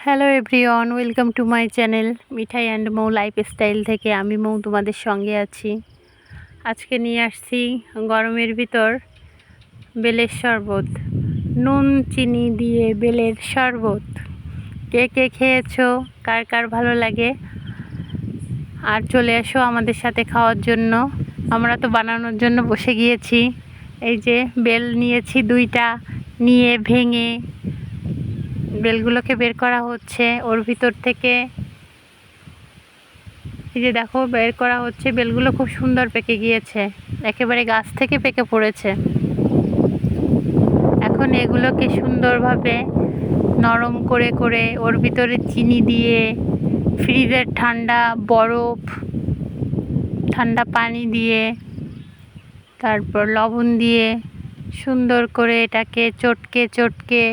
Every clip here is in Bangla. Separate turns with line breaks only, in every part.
Hello everyone, welcome to my channel Mithai and Mou lifestyle থেকে। আমি মৌ তোমাদের সঙ্গে আছি। আজকে নিয়ে আসছি গরমের ভিতর বেলের শরবত, নুন চিনি দিয়ে বেলের শরবত। কে কে খেয়েছো, কার কার ভালো লাগে, আর চলে এসো আমাদের সাথে খাওয়ার জন্য। আমরা তো বানানোর জন্য বসে গিয়েছি। এই যে বেল নিয়েছি দুইটা, নিয়ে ভেঙে বেলগুলোকে বের করা হচ্ছে ওর ভিতর থেকে। এই যে দেখো, বের করা হচ্ছে। বেলগুলো খুব সুন্দর পেকে গিয়েছে, একেবারে গাছ থেকে পেকে পড়েছে। এখন এগুলোকে সুন্দরভাবে নরম করে করে ওর ভিতরে চিনি দিয়ে, ফ্রিজের ঠান্ডা বরফ, ঠান্ডা পানি দিয়ে, তারপর লবণ দিয়ে সুন্দর করে এটাকে চটকে চটকে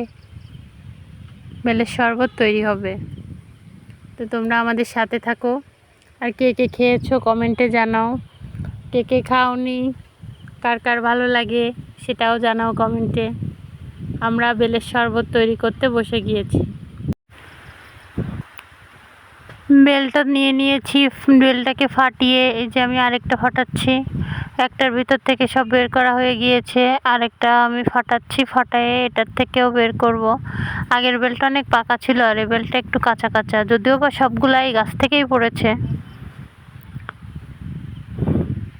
বেলের শরবত তৈরি হবে। তো তোমরা আমাদের সাথে থাকো, আর কে কে খেয়েছো কমেন্টে জানাও। কে কে খাওনি, কার কার ভালো লাগে সেটাও জানাও কমেন্টে। আমরা বেলের শরবত তৈরি করতে বসে গিয়েছি। বেলটা নিয়ে নিয়েছি, বেলটাকে ফাটিয়ে এই যে আমি আরেকটা ফাটাচ্ছি। একটার ভিতর থেকে সব বের করা হয়ে গিয়েছে, আরেকটা আমি ফাটাচ্ছি, ফাটায়ে এটার থেকেও বের করব। আগের বেলটা অনেক পাকা ছিল, আর এই বেলটা একটু কাঁচা কাঁচা, যদিও বা সবগুলাই গাছ থেকেই পড়েছে।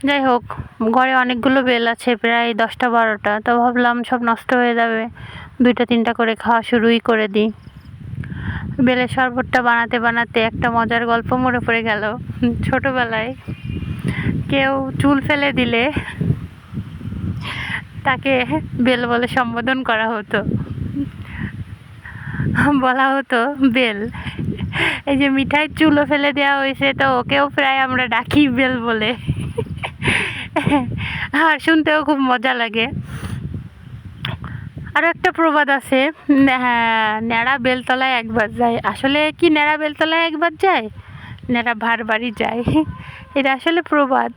যাই হোক, ঘরে অনেকগুলো বেল আছে, প্রায় 10টা-12টা। তো ভাবলাম সব নষ্ট হয়ে যাবে, 2টা-3টা করে খাওয়া শুরুই করে দিই। বেলের শরবতটা বানাতে বানাতে একটা মজার গল্প মনে পড়ে গেল। ছোটবেলায় কেউ চুল ফেলে দিলে তাকে বেল বলে সম্বোধন করা হতো, বলা হতো বেল। এই যে মিঠাই চুলও ফেলে দেওয়া হয়েছে, তো ওকেও প্রায় আমরা ডাকি বেল বলে। আর শুনতেও খুব মজা লাগে। আরও একটা প্রবাদ আছে, হ্যাঁ, ন্যাড়া বেলতলায় একবার যায়। আসলে কি ন্যাড়া বেলতলায় একবার যায়, ন্যাড়া ভার বাড়ি যায়। এটা আসলে প্রবাদ।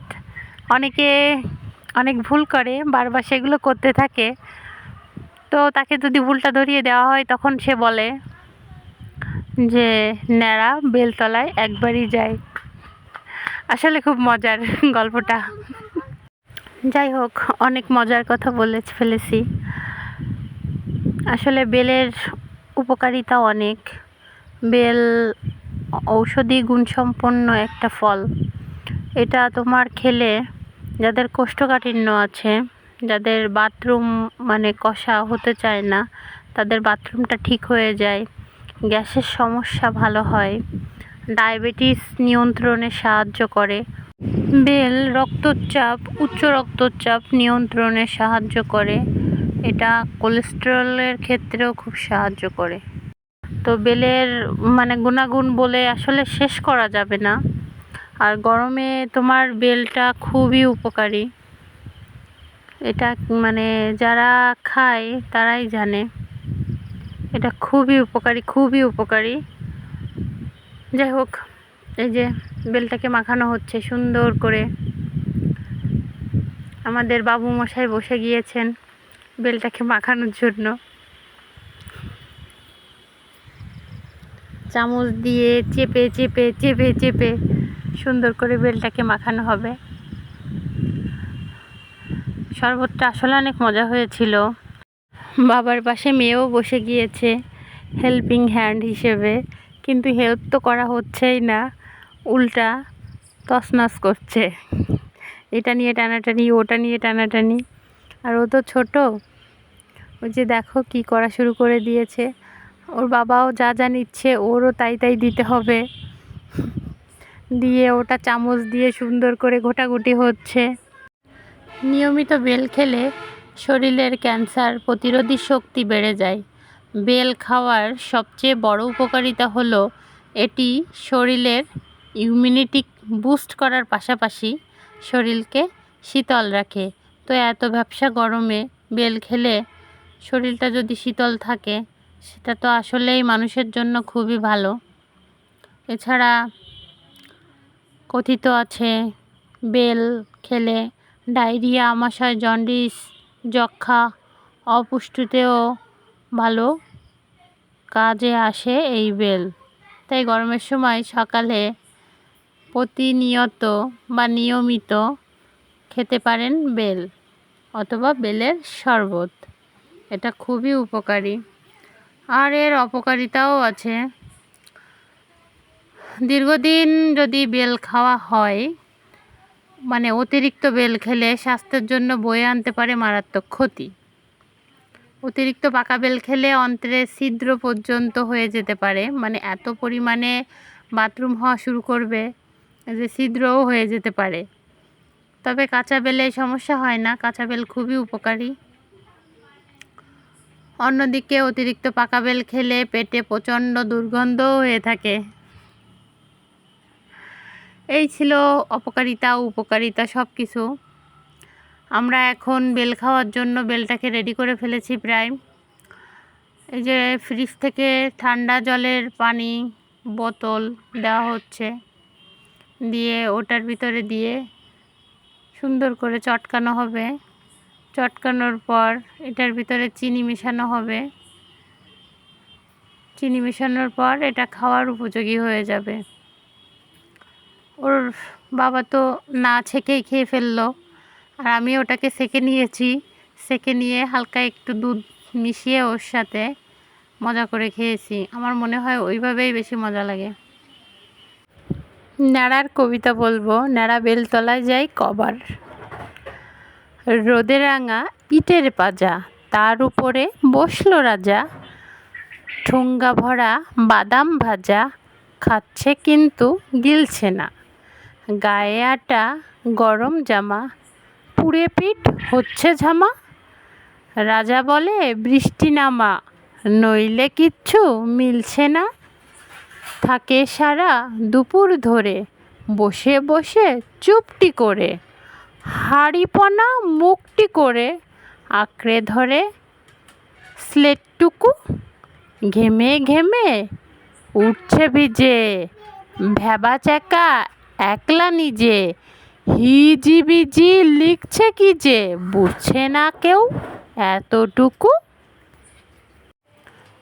অনেকে অনেক ভুল করে, বারবার সেগুলো করতে থাকে। তো তাকে যদি ভুলটা ধরিয়ে দেওয়া হয়, তখন সে বলে যে ন্যাড়া বেলতলায় একবারই যায়। আসলে খুব মজার গল্পটা। যাই হোক, অনেক মজার কথা বলে ফেলেছি। আসলে বেলের উপকারিতা অনেক। বেল ঔষধি গুণসম্পন্ন একটা ফল। এটা তোমার খেলে যাদের কোষ্ঠকাঠিন্য আছে, যাদের বাথরুম মানে কষা হতে চায় না, তাদের বাথরুমটা ঠিক হয়ে যায়, গ্যাসের সমস্যা ভালো হয়, ডায়াবেটিস নিয়ন্ত্রণে সাহায্য করে। বেল রক্তচাপ, উচ্চ রক্তচাপ নিয়ন্ত্রণে সাহায্য করে। এটা কোলেস্টেরলের ক্ষেত্রেও খুব সাহায্য করে। তো বেলের মানে গুণাগুণ বলে আসলে শেষ করা যাবে না। আর গরমে তোমার বেলটা খুবই উপকারী। এটা মানে যারা খায় তারাই জানে, এটা খুবই উপকারী, খুবই উপকারী। যাই হোক, এই যে বেলটাকে মাখানো হচ্ছে সুন্দর করে। আমাদের বাবু মশাই বসে গিয়েছেন বেলটাকে মাখানোর জন্য। চামচ দিয়ে চেপে চেপে চেপে চেপে সুন্দর করে বেলটাকে মাখানো হবে। শরবতটা আসলে অনেক মজা হয়েছিল। বাবার পাশে মেয়েও বসে গিয়েছে হেল্পিং হ্যান্ড হিসেবে, কিন্তু হেল্প তো করা হচ্ছেই না, উল্টা তছনছ করছে। এটা নিয়ে টানাটানি, ওটা নিয়ে টানাটানি। আর ও তো ছোটো, ওই যে দেখো কি করা শুরু করে দিয়েছে। ওর বাবাও যা যা নিচ্ছে ওরও তাই তাই দিতে হবে, দিয়ে ওটা চামচ দিয়ে সুন্দর করে ঘোটাঘুটি হচ্ছে। নিয়মিত বেল খেলে শরীরের ক্যান্সার প্রতিরোধী শক্তি বেড়ে যায়। বেল খাওয়ার সবচেয়ে বড় উপকারিতা হলো এটি শরীরের ইমিউনিটি বুস্ট করার পাশাপাশি শরীরকে শীতল রাখে। তো এত ভ্যাপসা গরমে বেল খেলে শরীরটা যদি শীতল থাকে, সেটা তো আসলেই মানুষের জন্য খুবই ভালো। এছাড়া কথিত আছে বেল খেলে ডায়রিয়া, আমাশয়, জন্ডিস, যক্ষ্মা, অপুষ্টিতেও ভালো কাজে আসে এই বেল। তাই গরমের সময় সকালে প্রতিনিয়ত বা নিয়মিত খেতে পারেন বেল অথবা বেলের শরবত। এটা খুবই উপকারী। আর এর অপকারিতাও আছে। দীর্ঘদিন যদি বেল খাওয়া হয়, মানে অতিরিক্ত বেল খেলে স্বাস্থ্যের জন্য বয়ে আনতে পারে মারাত্মক ক্ষতি। অতিরিক্ত পাকা বেল খেলে অন্ত্রে ছিদ্র পর্যন্ত হয়ে যেতে পারে, মানে এত পরিমাণে বাথরুম হওয়া শুরু করবে যে ছিদ্রও হয়ে যেতে পারে। তবে কাঁচা বেলে সমস্যা হয় না, কাঁচা বেল খুবই উপকারী। অন্যদিকে অতিরিক্ত পাকা বেল খেলে পেটে প্রচণ্ড দুর্গন্ধও হয়ে থাকে। এই ছিল অপকারিতা ও উপকারিতা সব কিছু। আমরা এখন বেল খাওয়ার জন্য বেলটাকে রেডি করে ফেলেছি প্রায়। এই যে ফ্রিজ থেকে ঠান্ডা জলের পানি বোতল দেওয়া হচ্ছে, দিয়ে ওটার ভিতরে দিয়ে সুন্দর করে চটকানো হবে। চটকানোর পর এটার ভিতরে চিনি মেশানো হবে। চিনি মেশানোর পর এটা খাওয়ার উপযোগী হয়ে যাবে। ওর বাবা তো না ছেঁকেই খেয়ে ফেললো, আর আমি ওটাকে সেঁকে নিয়েছি। সেঁকে নিয়ে হালকা একটু দুধ মিশিয়ে ওর সাথে মজা করে খেয়েছি। আমার মনে হয় ওইভাবেই বেশি মজা লাগে। ন্যাড়ার কবিতা বলবো। ন্যাড়া বেলতলায় যায় কবার, রোদে রাঙা ইটের পাজা, তার উপরে বসলো রাজা, ঠোঙ্গা ভরা বাদাম ভাজা, খাচ্ছে কিন্তু গিলছে না, গায়ে আটা গরম জামা, পুড়ে পিঠ হচ্ছে ঝামা, রাজা বলে বৃষ্টি নামা, নইলে কিচ্ছু মিলছে না, থাকে সারা দুপুর ধরে বসে বসে চুপটি করে, হাঁড়িপনা মুখটি করে আঁকড়ে ধরে স্লেটটুকু, ঘেমে ঘেমে উঠছে ভিজে, ভ্যাবা চ্যাকা একলা নিজে, হিজিবিজি লিখছে কি যে বুঝছে না কেউ এতটুকু।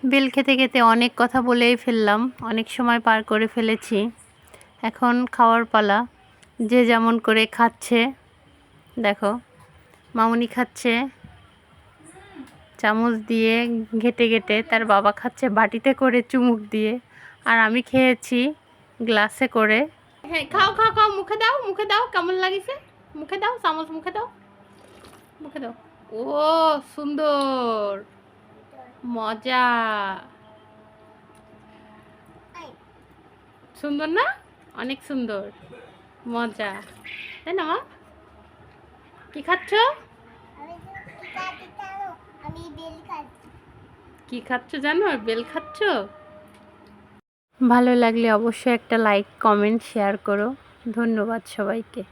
বেল খেতে খেতে অনেক কথা বলেই ফেললাম, অনেক সময় পার করে ফেলেছি। এখন খাওয়ার পালা। যে যেমন করে খাচ্ছে, দেখো মামুনি খাচ্ছে চামচ দিয়ে ঘেটে ঘেটে, তার বাবা খাচ্ছে বাটিতে করে চুমুক দিয়ে, আর আমি খেয়েছি গ্লাসে করে। হ্যাঁ খাও খাও খাও, মুখে দাও মুখে দাও, কেমন লাগিছে মুখে দাও, চামচ মুখে দাও মুখে দাও। ও সুন্দর, মজা, সুন্দর না? অনেক সুন্দর, মজা, তাই না মা? কি খাচ্ছ? কি খাচ্ছ জানো? বেল খাচ্ছ? ভালো লাগলে অবশ্যই একটা লাইক কমেন্ট শেয়ার করো। ধন্যবাদ সবাইকে।